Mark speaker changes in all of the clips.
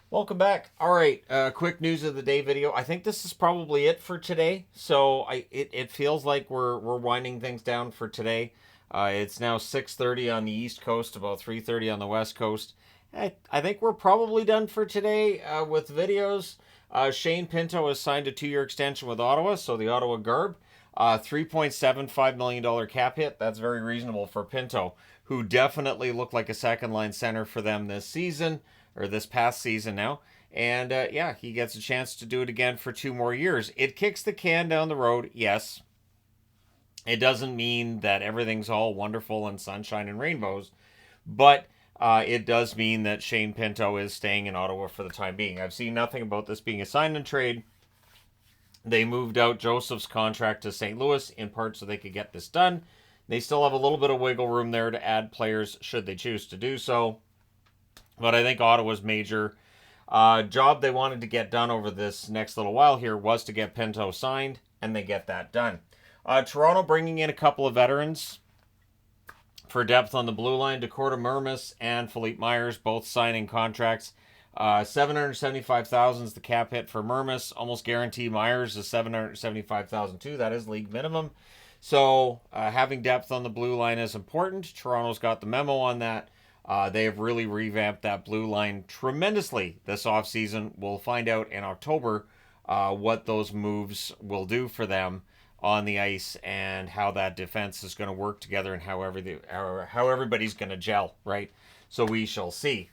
Speaker 1: Welcome back. All right, quick news of the day video. I think this is probably it for today. So it feels like we're winding things down for today. It's now 6:30 on the East Coast, about 3:30 on the West Coast. I think we're probably done for today with videos. Shane Pinto has signed a 2-year extension with Ottawa, so the Ottawa Garb. $3.75 million cap hit. That's very reasonable for Pinto, who definitely looked like a second line center for them this season, or this past season now. And yeah, he gets a chance to do it again for 2 more years. It kicks the can down the road, yes. It doesn't mean that everything's all wonderful and sunshine and rainbows, but it does mean that Shane Pinto is staying in Ottawa for the time being. I've seen nothing about this being a sign and trade. They moved out Joseph's contract to St. Louis in part so they could get this done. They still have a little bit of wiggle room there to add players should they choose to do so. But I think Ottawa's major job they wanted to get done over this next little while here was to get Pinto signed, and they get that done. Toronto bringing in a couple of veterans for depth on the blue line. Dakota Mermis and Philippe Myers both signing contracts. $775,000 is the cap hit for Mermis. Almost guarantee Myers is $775,000 too. That is league minimum. So having depth on the blue line is important. Toronto's got the memo on that. They have really revamped that blue line tremendously this offseason. We'll find out in October what those moves will do for them on the ice and how that defense is going to work together and how everybody's going to gel, right? So we shall see.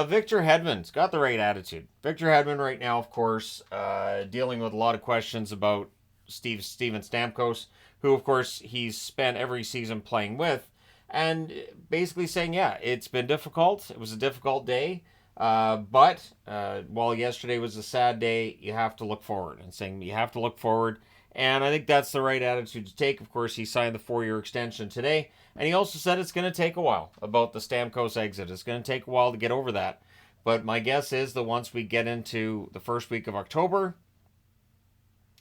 Speaker 1: Victor Hedman's got the right attitude. Victor Hedman right now, of course, dealing with a lot of questions about Steven Stamkos, who, of course, he's spent every season playing with, and basically saying, yeah, it's been difficult. It was a difficult day. But while yesterday was a sad day, you have to look forward. And saying you have to look forward. And I think that's the right attitude to take. Of course, he signed the 4-year extension today. And he also said it's going to take a while about the Stamkos exit. It's going to take a while to get over that. But my guess is that once we get into the first week of October,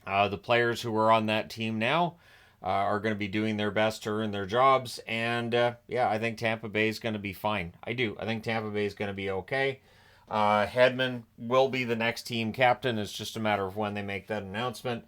Speaker 1: the players who are on that team now are going to be doing their best to earn their jobs. And yeah, I think Tampa Bay is going to be fine. I do. I think Tampa Bay is going to be okay. Hedman will be the next team captain. It's just a matter of when they make that announcement.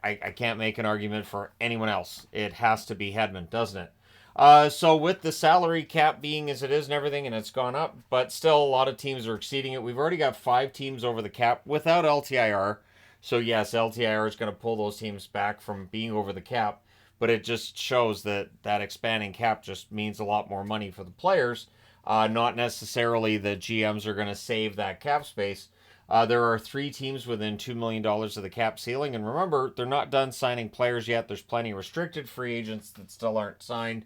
Speaker 1: I can't make an argument for anyone else. It has to be Hedman, doesn't it? So with the salary cap being as it is and everything, and it's gone up, but still a lot of teams are exceeding it. We've already got 5 teams over the cap without LTIR. So yes, LTIR is going to pull those teams back from being over the cap, but it just shows that that expanding cap just means a lot more money for the players. Not necessarily the GMs are going to save that cap space. There are 3 teams within $2 million of the cap ceiling. And remember, they're not done signing players yet. There's plenty of restricted free agents that still aren't signed.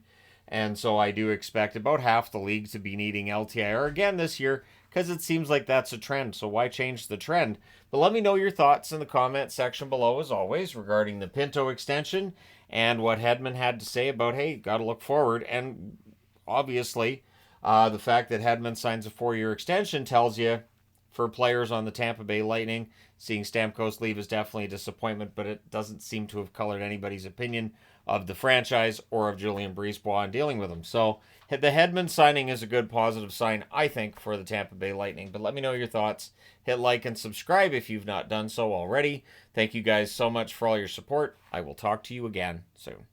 Speaker 1: And so I do expect about half the league to be needing LTIR again this year because it seems like that's a trend. So why change the trend? But let me know your thoughts in the comment section below, as always, regarding the Pinto extension and what Hedman had to say about, hey, got to look forward. And obviously, the fact that Hedman signs a 4-year extension tells you, for players on the Tampa Bay Lightning, seeing Stamkos leave is definitely a disappointment, but it doesn't seem to have colored anybody's opinion of the franchise or of Julien Brisebois in dealing with him. So the Hedman signing is a good positive sign, I think, for the Tampa Bay Lightning. But let me know your thoughts. Hit like and subscribe if you've not done so already. Thank you guys so much for all your support. I will talk to you again soon.